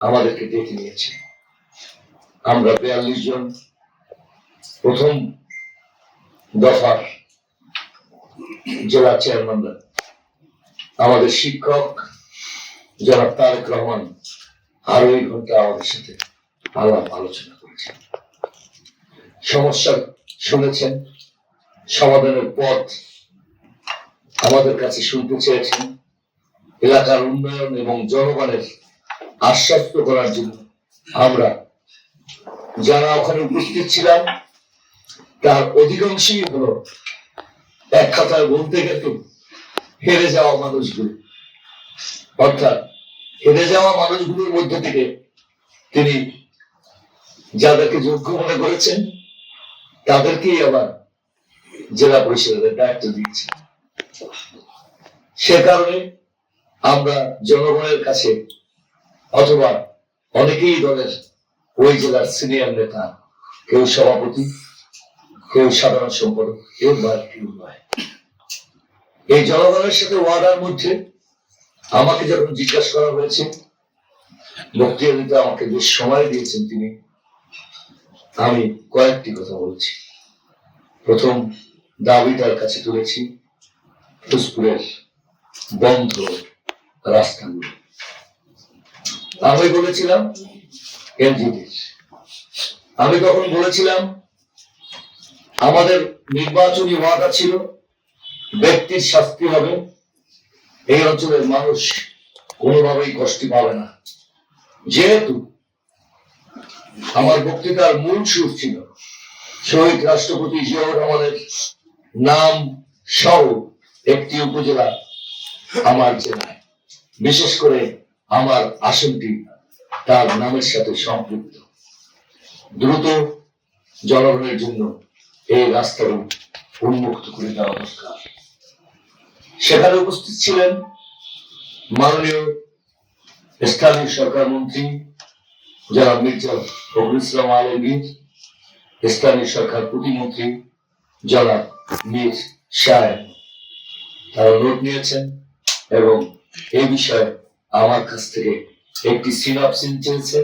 আমাদেরকে ডেকে নিয়েছে। আমরা 42 জন প্রথম দফার জেলা চেয়ারম্যানরা, আমাদের শিক্ষক জনাব তারেক রহমান 2.5 ঘন্টা আমাদের সাথে আলাপ আলোচনা করেছেন, সমস্যা শুনেছেন, সমাধানের পথ আমাদের কাছে শুনতে চেয়েছেন, এলাকার উন্নয়ন এবং জনগণের আশ্বস্ত করার জন্য আমরা যারা ওখানে উপস্থিত ছিলাম তার অধিকাংশই হলো এক কথায় বলতে গেলে হেরে যাওয়া মানুষগুলো। অর্থাৎ হেরে যাওয়া মানুষগুলোর মধ্যে থেকে তিনি যাদেরকে যোগ্য মনে করেছেন তাদেরকেই আবার জেলা পরিষদের দায়িত্ব দিয়েছেন। সে কারণে আমরা জনগণের কাছে অথবা অনেকেই দলের ওই জেলার সিনিয়র নেতা, কেউ সভাপতি, কেউ সাধারণ সম্পাদক, কেউ নয়, এই জনগণের সাথে ওয়াদার মধ্যে আমাকে যখন জিজ্ঞাসা করা হয়েছে, বক্তৃতা দিতে আমাকে বেশ সময় দিয়েছেন তিনি, আমি কয়েকটি কথা বলছি। প্রথম দাবি তার কাছে তুলেছি ফুসপুরের বন্ধ রাস্তাগুলো। আমি বলেছিলাম এলজিডির, আমি তখন বলেছিলাম আমাদের নির্বাচনী ওয়াদা ছিল ব্যক্তির শাস্তি হবে, এই অঞ্চলের মানুষ কোনোভাবেই কষ্ট পাবে না। যেহেতু আমার বক্তৃতার মূল সুর ছিল শহীদ রাষ্ট্রপতি জিয়াউর রহমানের নাম সহ একটি উপজেলা আমার জেলায়, বিশেষ করে আমার আসনটি তার নামের সাথে সম্পৃক্ত, দ্রুত জনগণের জন্য এই রাস্তা উন্মুক্ত করে দেওয়া দরকার। সেখানে উপস্থিত ছিলেন মাননীয় স্থানীয় সরকার মন্ত্রী জনাব মির্জা ফখরুল ইসলাম আলমগীর, স্থানীয় সরকার প্রতিমন্ত্রী জনাব মীর সাহেব। তারা নোট নিয়েছেন এবং এই বিষয়ে আমার কাছ থেকে একটি সিনপসিস চেয়েছে।